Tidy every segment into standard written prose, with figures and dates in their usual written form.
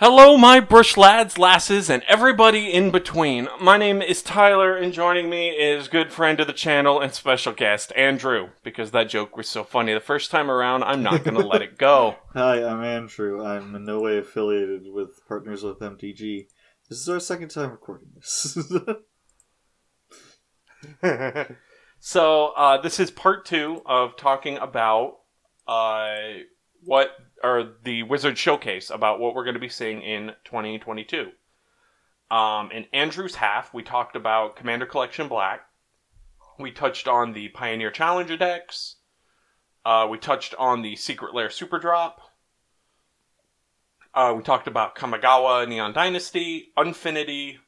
Hello, my brush lads, lasses, and everybody in between. My name is Tyler, and joining me is good friend of the channel and special guest, Andrew. Because that joke was so funny the first time around, I'm not going to let it go. Hi, I'm Andrew. I'm in no way affiliated with Partners with MTG. This is our second time recording this. So, this is part 2 of talking about what are the Wizard Showcase, about what we're going to be seeing in 2022. In Andrew's half, we talked about Commander Collection Black. We touched on the Pioneer Challenger decks. We touched on the Secret Lair Super Drop. We talked about Kamigawa Neon Dynasty, Unfinity,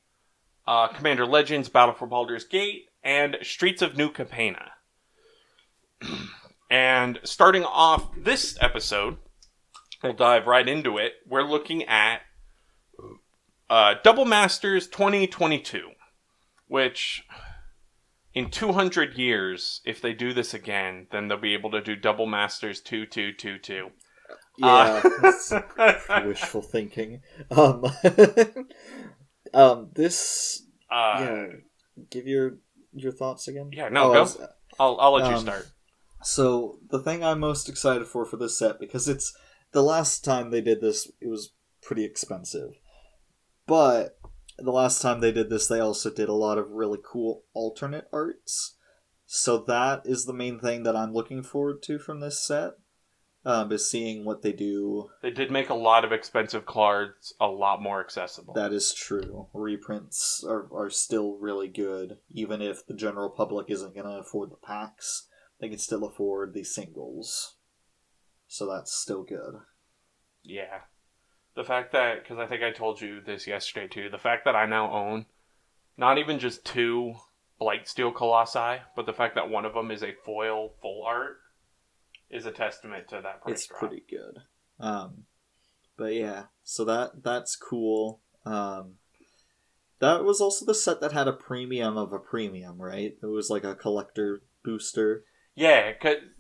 Commander Legends, Battle for Baldur's Gate, and Streets of New Capenna. And starting off this episode, we'll dive right into it. We're looking at Double Masters 2022, which in 200 years, if they do this again, then they'll be able to do Double Masters 2222. Yeah, that's wishful thinking. Give your thoughts again. Yeah, no, go. I'll let you start. So the thing I'm most excited for this set, because it's the last time they did this, it was pretty expensive, but the last time they did this, they also did a lot of really cool alternate arts. So that is the main thing that I'm looking forward to from this set. Is seeing what they do. They did make a lot of expensive cards a lot more accessible. That is true. Reprints are still really good, even if the general public isn't going to afford the packs. They can still afford the singles. So that's still good. Yeah. The fact that, because I think I told you this yesterday too, the fact that I now own not even just 2 Blightsteel Colossi, but the fact that one of them is a foil full art is a testament to that price drop. It's pretty good. But yeah, so that's cool. That was also the set that had a premium of a premium, right? It was like a collector booster. Yeah,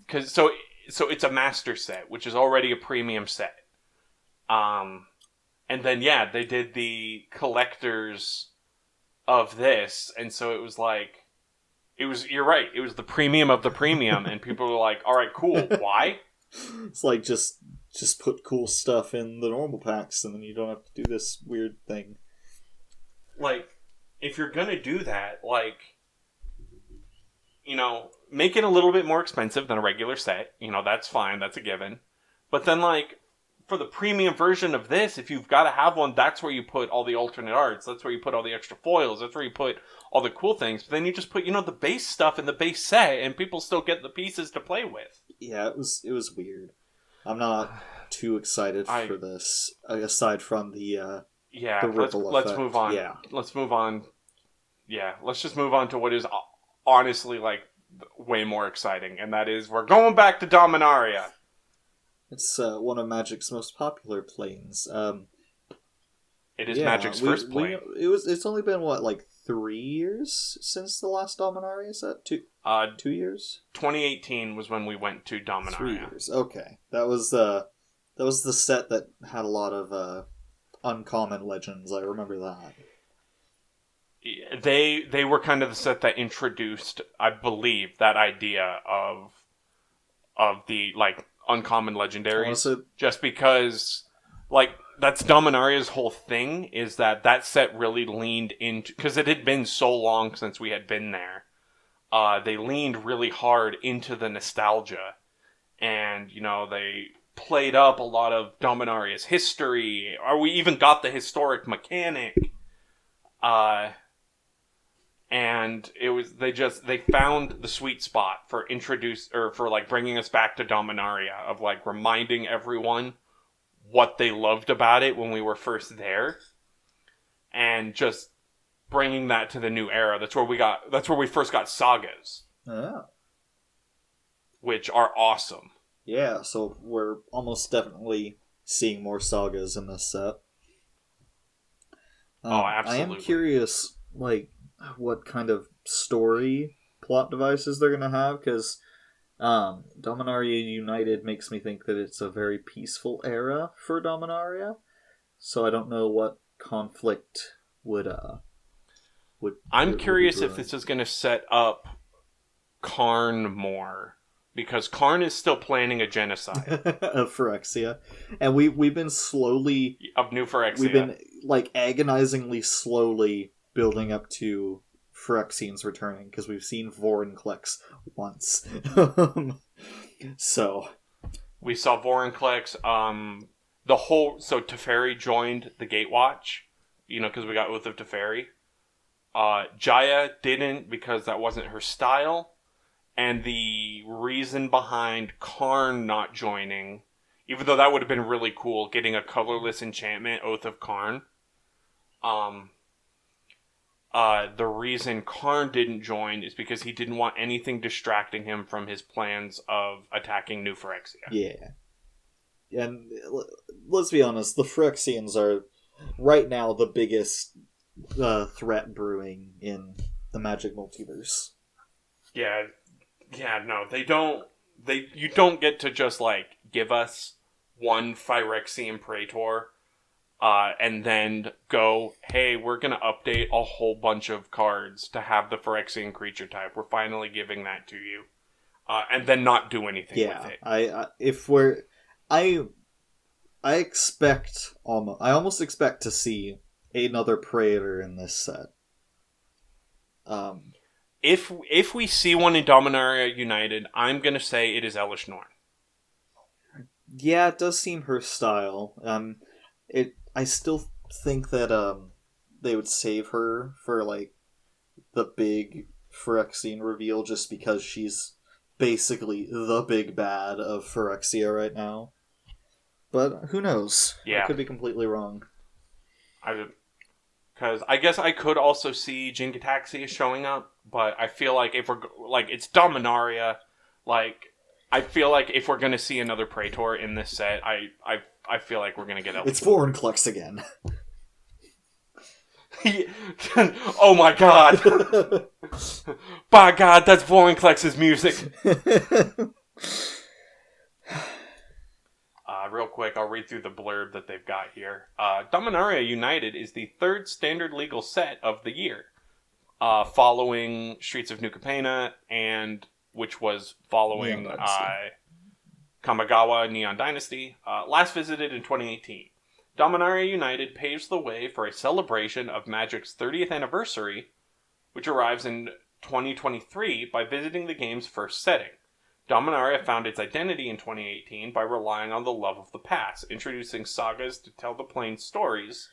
cause so it's a master set, which is already a premium set. And then yeah, they did the collectors of this, and so it was like, you're right, it was the premium of the premium, and people were like, alright, cool, why? It's like, just put cool stuff in the normal packs, and then you don't have to do this weird thing. Like, if you're gonna do that, like, make it a little bit more expensive than a regular set, that's fine, that's a given. But then, like, for the premium version of this, if you've got to have one, that's where you put all the alternate arts. That's where you put all the extra foils. That's where you put all the cool things. But then you just put, the base stuff in the base set, and people still get the pieces to play with. Yeah, it was weird. I'm not too excited for this, aside from the ripple let's effect. move on. Yeah. Let's move on. Yeah, let's just move on to what is honestly, like, way more exciting, and that is, we're going back to Dominaria. It's one of Magic's most popular planes. It is Magic's first plane. It's only been, what, like 3 years since the last Dominaria set? 2 years? 2018 was when we went to Dominaria. 3 years. Okay, that was the set that had a lot of uncommon legends. I remember that. They were kind of the set that introduced, I believe, that idea of the, like, uncommon legendaries. Just because, like, that's Dominaria's whole thing, is that set really leaned into, because it had been so long since we had been there, they leaned really hard into the nostalgia, and they played up a lot of Dominaria's history, or we even got the historic mechanic, and it was, they found the sweet spot for bringing us back to Dominaria, of, like, reminding everyone what they loved about it when we were first there, and just bringing that to the new era. That's where we first got sagas. Oh. Which are awesome. Yeah, so we're almost definitely seeing more sagas in this set. Absolutely. I am curious, like, what kind of story plot devices they're going to have, because Dominaria United makes me think that it's a very peaceful era for Dominaria. So I don't know what conflict would I'm curious if this is going to set up Karn more, because Karn is still planning a genocide of Phyrexia, and we've been slowly of New Phyrexia. We've been like agonizingly slowly building up to Phyrexians returning because we've seen Vorinclex once. So we saw Vorinclex. So Teferi joined the Gatewatch, because we got Oath of Teferi. Jaya didn't because that wasn't her style. And the reason behind Karn not joining, even though that would have been really cool, getting a colorless enchantment, Oath of Karn. The reason Karn didn't join is because he didn't want anything distracting him from his plans of attacking New Phyrexia. Yeah. And let's be honest, the Phyrexians are right now the biggest threat brewing in the Magic multiverse. Yeah, no, they don't. You don't get to just give us one Phyrexian Praetor, and then go, hey, we're gonna update a whole bunch of cards to have the Phyrexian creature type. We're finally giving that to you, and then not do anything with it. I almost expect to see another Praetor in this set. If we see one in Dominaria United, I'm gonna say it is Elish Norn. Yeah, it does seem her style. I still think that they would save her for the big Phyrexian reveal, just because she's basically the big bad of Phyrexia right now. But who knows? Yeah. I could be completely wrong. Because I guess I could also see Jin-Gitaxias showing up, but I feel like if we're it's Dominaria, I feel like if we're gonna see another Praetor in this set, I feel like we're gonna get It's Vorinclex again. Oh my god! By God, that's Vorinclex's music. Real quick, I'll read through the blurb that they've got here. Dominaria United is the third standard legal set of the year, following Streets of New Capenna, and which was following Kamigawa Neon Dynasty, last visited in 2018. Dominaria United paves the way for a celebration of Magic's 30th anniversary, which arrives in 2023 by visiting the game's first setting. Dominaria found its identity in 2018 by relying on the love of the past, introducing sagas to tell the plane's stories,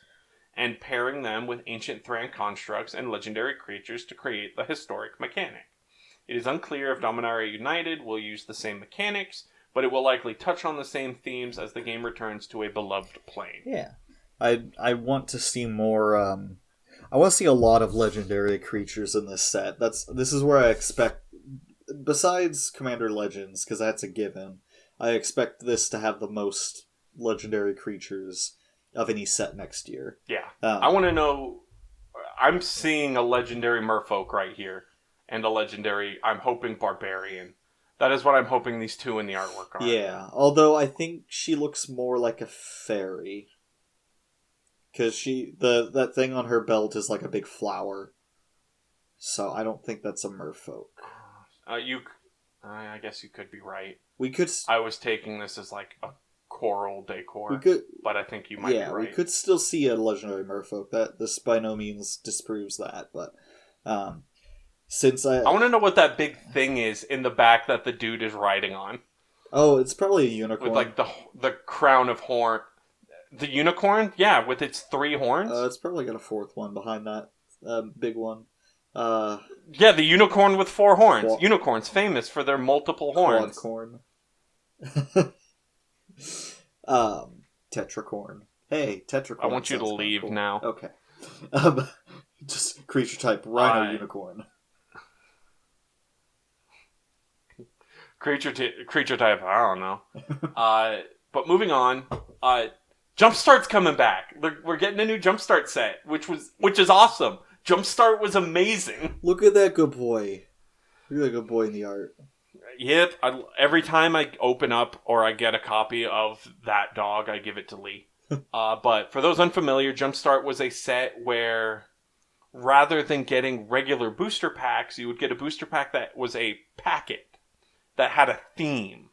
and pairing them with ancient Thran constructs and legendary creatures to create the historic mechanic. It is unclear if Dominaria United will use the same mechanics, but it will likely touch on the same themes as the game returns to a beloved plane. Yeah. I want to see more, I want to see a lot of legendary creatures in this set. This is where I expect, besides Commander Legends, because that's a given, I expect this to have the most legendary creatures of any set next year. Yeah. I want to know, I'm seeing a legendary Merfolk right here, and a legendary, I'm hoping, Barbarian. That is what I'm hoping these two in the artwork are. Yeah, although I think she looks more like a fairy. Because that thing on her belt is like a big flower. So I don't think that's a merfolk. I guess you could be right. I was taking this as a coral decor. But I think you might be right. Yeah, we could still see a legendary merfolk. This by no means disproves that, but since I want to know what that big thing is in the back that the dude is riding on. Oh, it's probably a unicorn. With the crown of horn. The unicorn? Yeah, with its 3 horns? It's probably got a 4th one behind that big one. Yeah, the unicorn with 4 horns. Unicorns famous for their multiple horns. Quadcorn. Tetracorn. Hey, Tetracorn. I want you to leave cool. now. Okay. Just creature type Rhino Unicorn. Creature type, I don't know. But moving on, Jumpstart's coming back. We're getting a new Jumpstart set, which is awesome. Jumpstart was amazing. Look at that good boy. Look at that good boy in the art. Yep. Every time I open up or I get a copy of that dog, I give it to Lee. But for those unfamiliar, Jumpstart was a set where rather than getting regular booster packs, you would get a booster pack that was a packet that had a theme.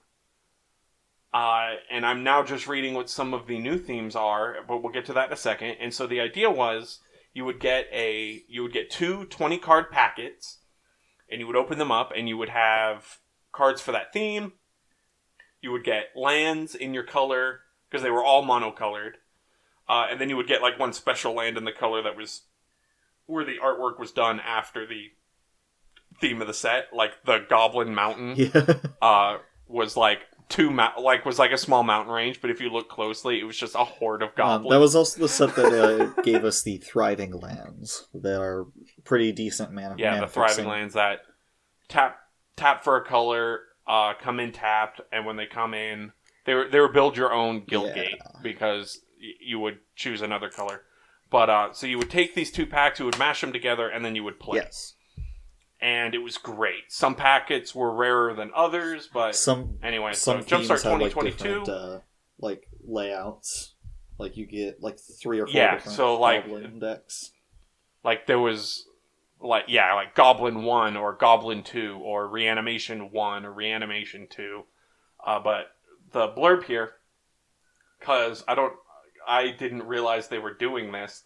And I'm now just reading what some of the new themes are, but we'll get to that in a second. And so the idea was you would get two 20-card packets, and you would open them up, and you would have cards for that theme. You would get lands in your color, because they were all monocolored. And then you would get like one special land in the color that was where the artwork was done after the theme of the set. Like the Goblin Mountain was like was like a small mountain range, but if you look closely, it was just a horde of goblins. That was also the set that gave us the Thriving Lands that are pretty decent mana. Yeah, the Thriving Lands that tap for a color, come in tapped, and when they come in, they were build your own guild gate because you would choose another color. But so you would take these two packs, you would mash them together, and then you would play. Yes. And it was great. Some packets were rarer than others, but anyway. Some so Jumpstart 2022, like layouts, like you get like 3 or 4 different Goblin decks. Like there was, like Goblin 1 or Goblin 2 or Reanimation 1 or Reanimation 2. But the blurb here, because I didn't realize they were doing this.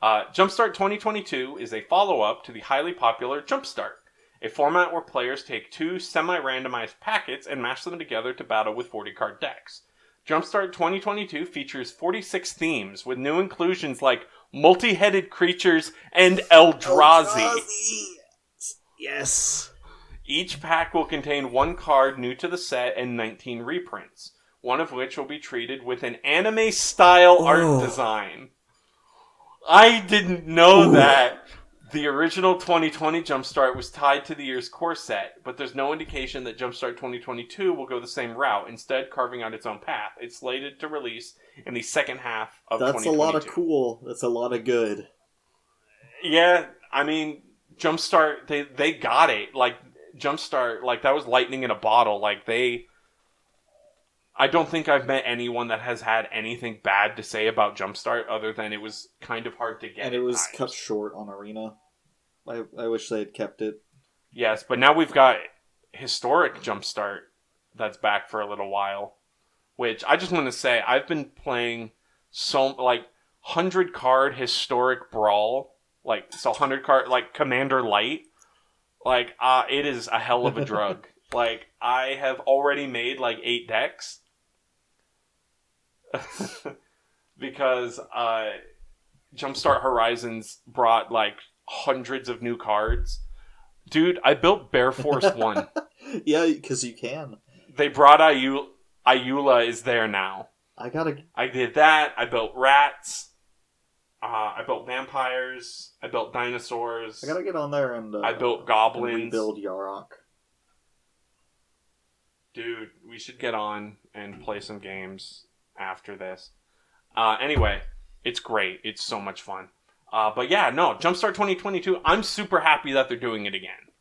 Jumpstart 2022 is a follow-up to the highly popular Jumpstart, a format where players take 2 semi-randomized packets and mash them together to battle with 40-card decks. Jumpstart 2022 features 46 themes with new inclusions like multi-headed creatures and Eldrazi. Yes. Each pack will contain 1 card new to the set and 19 reprints, one of which will be treated with an anime-style art design. I didn't know that the original 2020 Jumpstart was tied to the year's core set, but there's no indication that Jumpstart 2022 will go the same route, instead carving out its own path. It's slated to release in the second half of 2022. That's a lot of cool. That's a lot of good. Yeah, I mean, Jumpstart, they got it. Like, Jumpstart, like, that was lightning in a bottle. Like, I don't think I've met anyone that has had anything bad to say about Jumpstart other than it was kind of hard to get. And it was cut short on Arena. I wish they had kept it. Yes, but now we've got historic Jumpstart that's back for a little while. Which, I just want to say, I've been playing 100 card historic Brawl. 100 card, Commander Light. It is a hell of a drug. I have already made 8 decks. Because Jumpstart Horizons brought hundreds of new cards. Dude, I built Bear Force 1. Yeah, because you can. They brought Ayula is there now. I did that. I built rats. I built vampires. I built dinosaurs. I gotta get on there and I built goblins. And rebuild Yarok. Dude, we should get on and play some games after this. Anyway, it's great. It's so much fun. But yeah, no, Jumpstart 2022, I'm super happy that they're doing it again.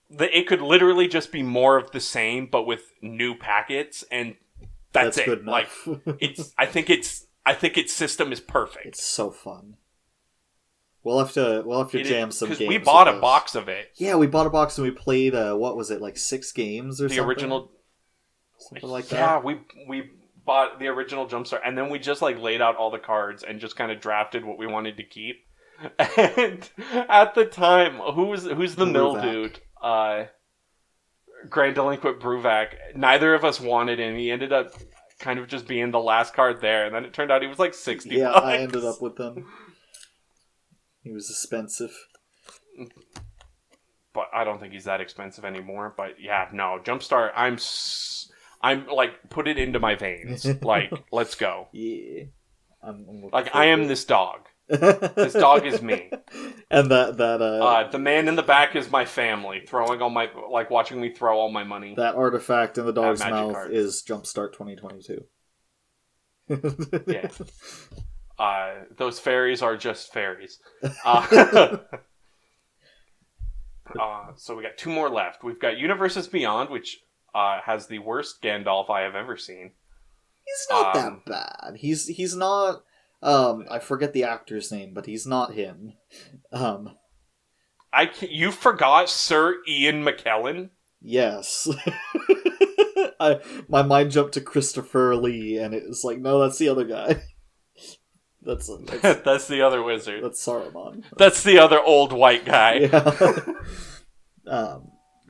It could literally just be more of the same, but with new packets, and that's it. Good enough. I think its system is perfect. It's so fun. We'll have to jam some games. Because we bought a box of it. Yeah, we bought a box and we played, 6 games or something? The original... Something like that? Yeah, we bought the original Jumpstart, and then we just laid out all the cards and just kind of drafted what we wanted to keep. And at the time, who's the mill dude? Grand Delinquent Bruvac. Neither of us wanted him. He ended up kind of just being the last card there, and then it turned out he was $60. Yeah, I ended up with him. He was expensive. But I don't think he's that expensive anymore. But yeah, no, Jumpstart, I'm put it into my veins. Let's go. Yeah. I am this dog. This dog is me. And the man in the back is my family, throwing all my, watching me throw all my money. That artifact in the dog's mouth cards. is Jumpstart 2022. Yeah. Those fairies are just fairies. So we got 2 more left. We've got Universes Beyond, which has the worst Gandalf I have ever seen. He's not that bad. He's not. I forget the actor's name, but he's not him. You forgot Sir Ian McKellen? Yes. My mind jumped to Christopher Lee, and it was like, no, that's the other guy. That's that's the other wizard. That's Saruman. That's the other old white guy. Yeah.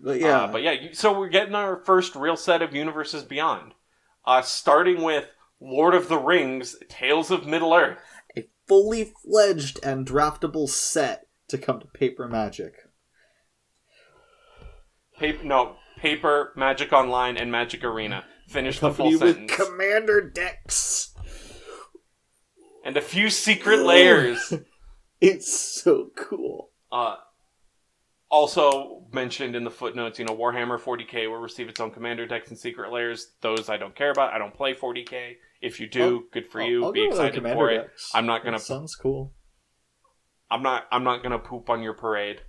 But yeah. So we're getting our first real set of Universes Beyond. Starting with Lord of the Rings, Tales of Middle-earth. A fully fledged and draftable set to come to Paper Magic. Paper, Magic Online, and Magic Arena. Finish the full sentence. With Commander decks. And a few secret layers. It's so cool. Also mentioned in the footnotes, Warhammer 40k will receive its own commander decks and secret layers. Those I don't care about. I don't play 40k. If you do, good for you. I'll be excited for it. Decks. I'm not gonna. Sounds cool. I'm not gonna poop on your parade.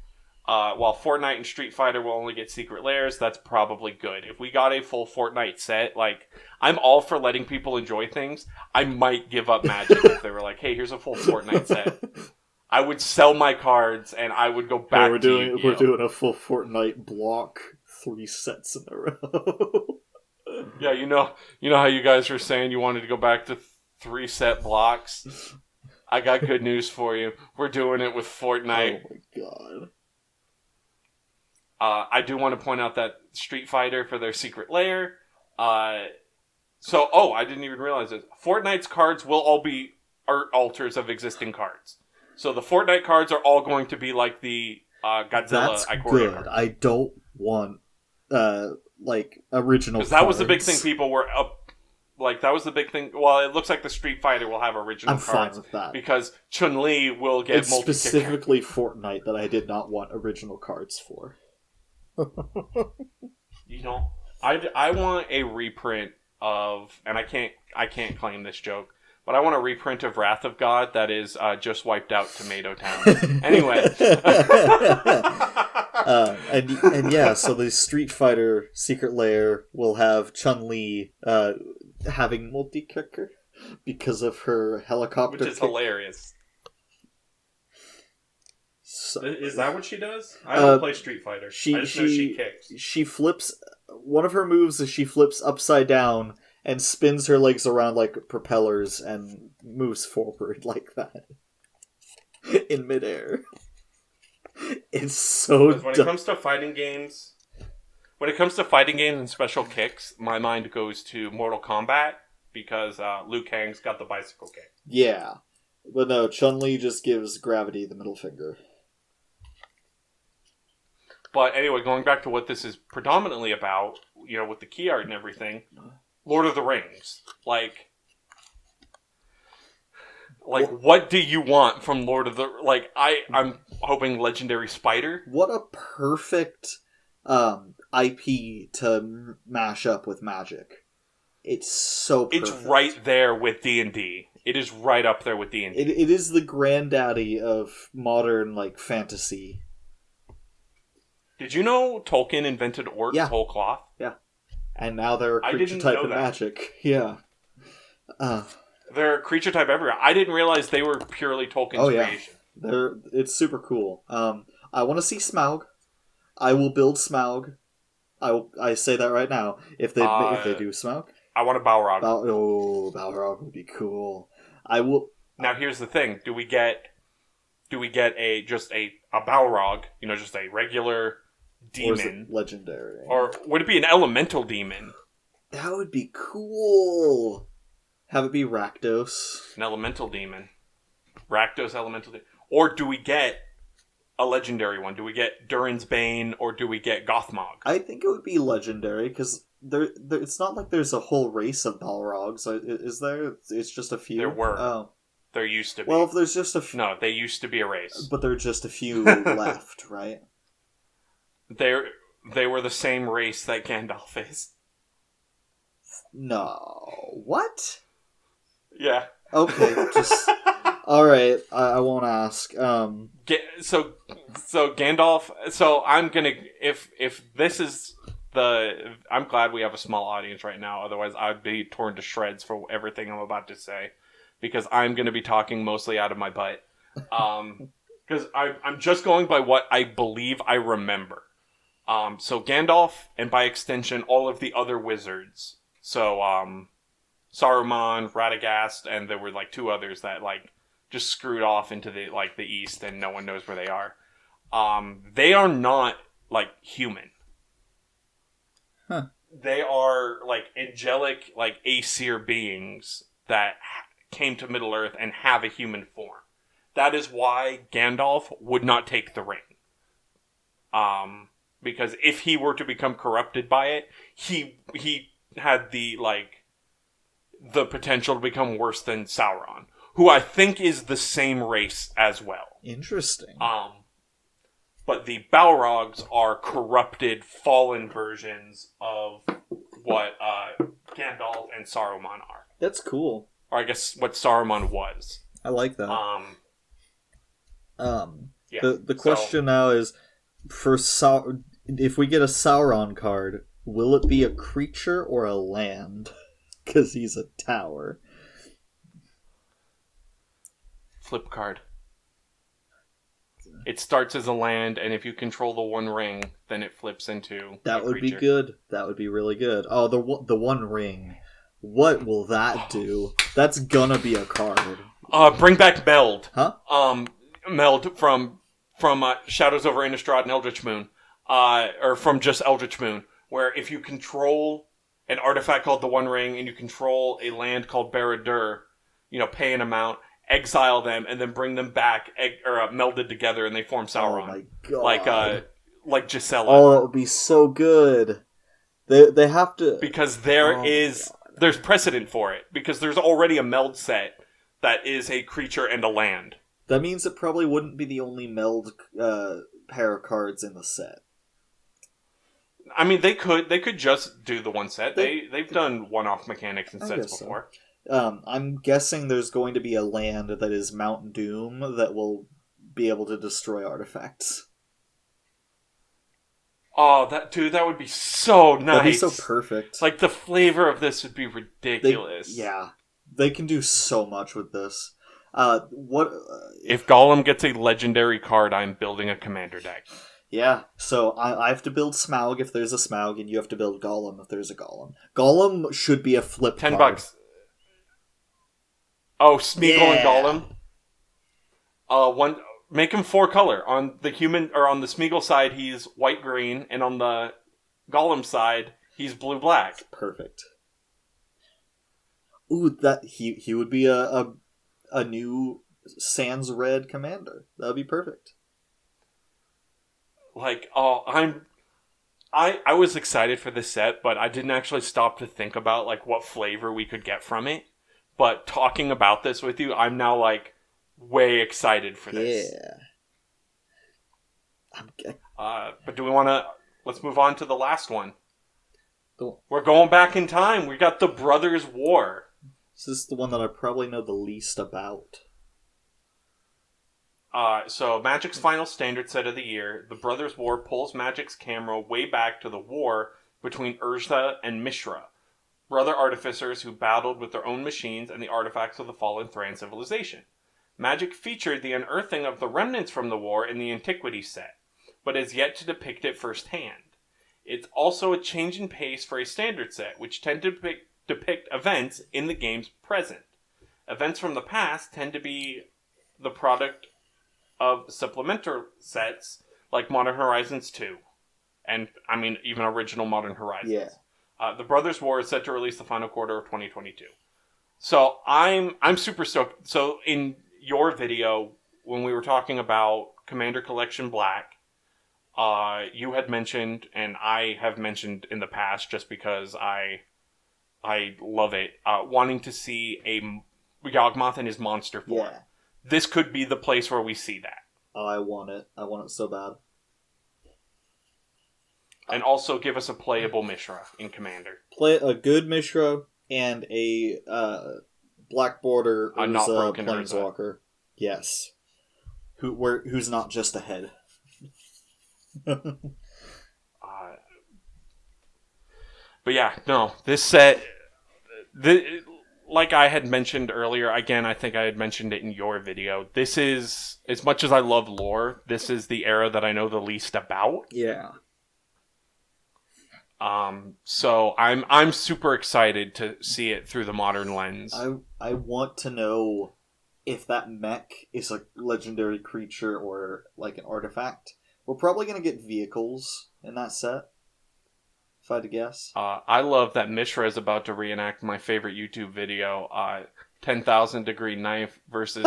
While Fortnite and Street Fighter will only get secret layers, that's probably good. If we got a full Fortnite set, I'm all for letting people enjoy things. I might give up Magic if they were like, hey, here's a full Fortnite set. I would sell my cards and I would go back we're doing a full Fortnite block 3 sets in a row. Yeah, you know how you guys were saying you wanted to go back to 3 set blocks? I got good news for you. We're doing it with Fortnite. Oh my god. I do want to point out that Street Fighter for their secret layer. I didn't even realize it. Fortnite's cards will all be art alters of existing cards. So the Fortnite cards are all going to be like the Godzilla. That's good. Card. I don't want original. Because that was the big thing. People were up. That was the big thing. Well, it looks like the Street Fighter will have original cards. I'm fine with that. Because Chun-Li will get multi-kick. It's specifically Fortnite that I did not want original cards for. I want a reprint of, and I can't claim this joke, but I want a reprint of Wrath of God that is just wiped out Tomato Town. Anyway. So the Street Fighter secret layer will have Chun-Li having multi-kicker because of her helicopter Which is hilarious. So, is that what she does? I don't play Street Fighter. I just know she kicks. She flips. One of her moves is she flips upside down and spins her legs around like propellers and moves forward like that in midair. It's so when it comes to fighting games and special kicks, my mind goes to Mortal Kombat because Liu Kang's got the bicycle kick. Yeah. But no, Chun-Li just gives Gravity the middle finger. But anyway, going back to what this is predominantly about, with the key art and everything, Lord of the Rings. What do you want from Lord of the... I'm hoping Legendary Spider. What a perfect IP to mash up with Magic. It's so perfect. It's right there with D&D. It is right up there with D&D. It is the granddaddy of modern, fantasy. Did you know Tolkien invented orcs whole cloth? Yeah. And now they're a creature type in Magic. Yeah. They're a creature type everywhere. I didn't realize they were purely Tolkien's creation. It's super cool. I want to see Smaug. I will build Smaug. I say that right now. If they do Smaug. I want a Balrog. Balrog would be cool. I will. Now here's the thing: do we get just a Balrog? Just a regular demon, or is it legendary, or would it be an elemental demon? That would be cool. Have it be Rakdos, an elemental demon. Rakdos elemental demon, or do we get a legendary one? Do we get Durin's Bane, or do we get Gothmog? I think it would be legendary because. It's not like there's a whole race of Balrogs, is there? It's just a few? There were. Oh. There used to be. Well, if there's just a few... No, they used to be a race. But there are just a few left, right? They were the same race that Gandalf is. No. What? Yeah. Okay, just... Alright, I won't ask. So Gandalf... So I'm gonna... If this is... I'm glad we have a small audience right now. Otherwise, I'd be torn to shreds for everything I'm about to say, because I'm going to be talking mostly out of my butt. Because I'm just going by what I believe I remember. So Gandalf, and by extension, all of the other wizards. So Saruman, Radagast, and there were like 2 others that like just screwed off into the east, and no one knows where they are. They are not like human. Huh. They are like angelic, like Aesir beings that came to Middle Earth and have a human form. That is why Gandalf would not take the ring. Because if he were to become corrupted by it, he had the potential to become worse than Sauron, who I think is the same race as well. Interesting. But the Balrogs are corrupted, fallen versions of what Gandalf and Saruman are. That's cool. Or I guess what Saruman was. I like that. Yeah. The question now is, if we get a Sauron card, will it be a creature or a land? Because he's a tower. Flip card. It starts as a land, and if you control the One Ring, then it flips into that a would creature. be good. That would be really good. Oh, the One Ring. What will that do? That's gonna be a card. Bring back Meld. Huh? Meld from Shadows over Innistrad and Eldritch Moon. Or from just Eldritch Moon, where if you control an artifact called the One Ring, and you control a land called Barad-dûr, pay an amount, exile them, and then bring them back, melded together, and they form Sauron. Oh my god. Like Gisela. Oh, that would be so good. They have to... Because there's precedent for it. Because there's already a meld set that is a creature and a land. That means it probably wouldn't be the only meld pair of cards in the set. I mean, they could just do the one set. They've done one-off mechanics in sets before. So. I'm guessing there's going to be a land that is Mount Doom that will be able to destroy artifacts. Oh, that would be so nice. That'd be so perfect. Like, the flavor of this would be ridiculous. They can do so much with this. If Gollum gets a legendary card, I'm building a commander deck. Yeah, so I have to build Smaug if there's a Smaug, and you have to build Gollum if there's a Gollum. Gollum should be a flip $10. card. Oh, Smeagol and Gollum. Make him 4-color. On the human or on the Smeagol side, he's white-green, and on the Gollum side, he's blue-black. Perfect. Ooh, that he would be a new Sans Red commander. That'd be perfect. Like, I was excited for this set, but I didn't actually stop to think about like what flavor we could get from it. But talking about this with you, I'm now like way excited for this. Yeah. But do we want to? Let's move on to the last one. We're going back in time. We got the Brothers' War. This is the one that I probably know the least about. So Magic's final standard set of the year, the Brothers' War pulls Magic's camera way back to the war between Urza and Mishra, brother artificers who battled with their own machines and the artifacts of the fallen Thran civilization. Magic featured the unearthing of the remnants from the war in the Antiquities set, but has yet to depict it firsthand. It's also a change in pace for a standard set, which tend to depict events in the game's present. Events from the past tend to be the product of supplemental sets like Modern Horizons 2. And, I mean, even original Modern Horizons. Yeah. The Brothers' War is set to release the final quarter of 2022. So, I'm super stoked. So, in your video, when we were talking about Commander Collection Black, you had mentioned, and I have mentioned in the past just because I love it, wanting to see a Yawgmoth in his monster form. Yeah. This could be the place where we see that. Oh, I want it. I want it so bad. And also give us a playable Mishra in Commander. Play a good Mishra and a black border Urza Planeswalker. Yes. Who's not just a head. But yeah, no, this set, like I had mentioned earlier, again, I think I had mentioned it in your video. This is, as much as I love lore, this is the era that I know the least about. Yeah. So I'm super excited to see it through the modern lens. I want to know if that mech is a legendary creature or like an artifact. We're probably gonna get vehicles in that set, if I had to guess. I love that Mishra is about to reenact my favorite YouTube video, 10,000 degree knife versus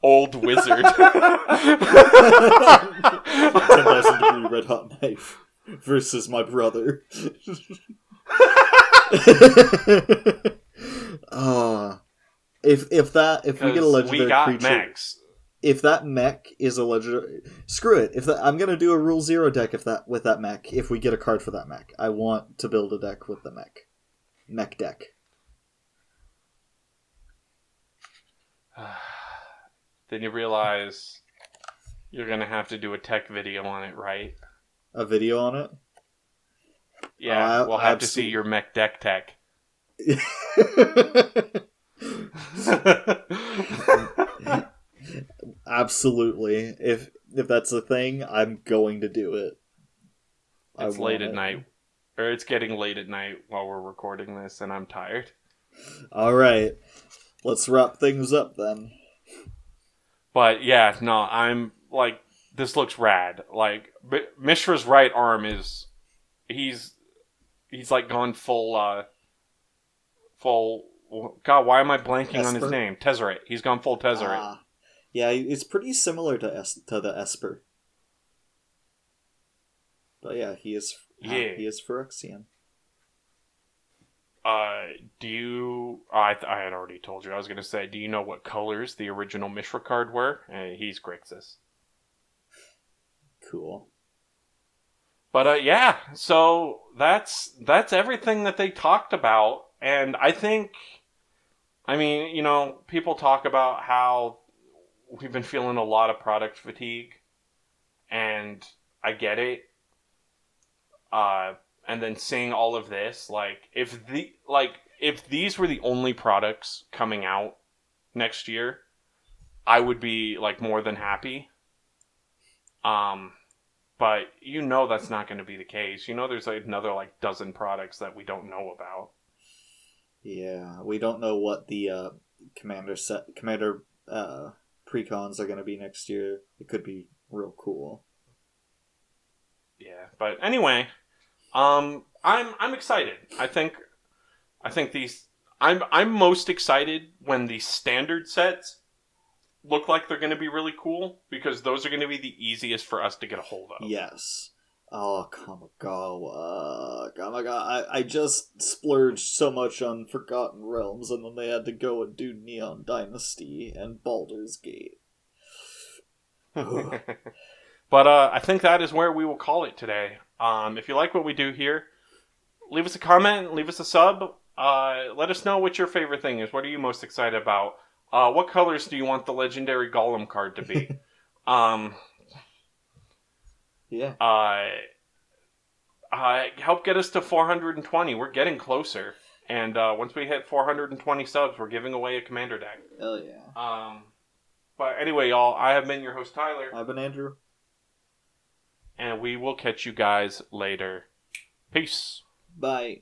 old wizard. 10,000 degree red hot knife versus my brother. If we get a legendary creature, mechs. If that mech is a legendary, screw it. I'm gonna do a Rule 0 deck with that mech. If we get a card for that mech, I want to build a deck with the mech deck. Then you realize you're gonna have to do a tech video on it, right? A video on it? Yeah, we'll have to see your mech deck tech. Absolutely. If that's a thing, I'm going to do it. It's late at night. Or it's getting late at night while we're recording this, and I'm tired. Alright. Let's wrap things up then. But yeah, no, I'm like, this looks rad. Like, Mishra's right arm is, he's like gone full, God, why am I blanking Esper? on his name? Tezzeret. He's gone full Tezzeret. Yeah, it's pretty similar to the Esper. But yeah, he is Phyrexian. Do you... I had already told you. I was going to say, do you know what colors the original Mishra card were? He's Grixis. Cool. But yeah, so that's everything that they talked about. And I think, I mean, people talk about how we've been feeling a lot of product fatigue. And I get it. And then seeing all of this, if these were the only products coming out next year, I would be more than happy. But that's not going to be the case. There's another dozen products that we don't know about. Yeah, we don't know what the commander precons are going to be next year. It could be real cool. Yeah, but anyway. I'm excited. I think these. I'm most excited when the standard sets look like they're going to be really cool, because those are going to be the easiest for us to get a hold of. Yes. Oh, Kamigawa. I just splurged so much on Forgotten Realms, and then they had to go and do Neon Dynasty and Baldur's Gate. But I think that is where we will call it today. If you like what we do here, leave us a comment, leave us a sub. Let us know what your favorite thing is. What are you most excited about? What colors do you want the legendary Golem card to be? Yeah. Help get us to 420. We're getting closer. And once we hit 420 subs, we're giving away a commander deck. Hell yeah. But anyway, y'all, I have been your host, Tyler. I've been Andrew. And we will catch you guys later. Peace. Bye.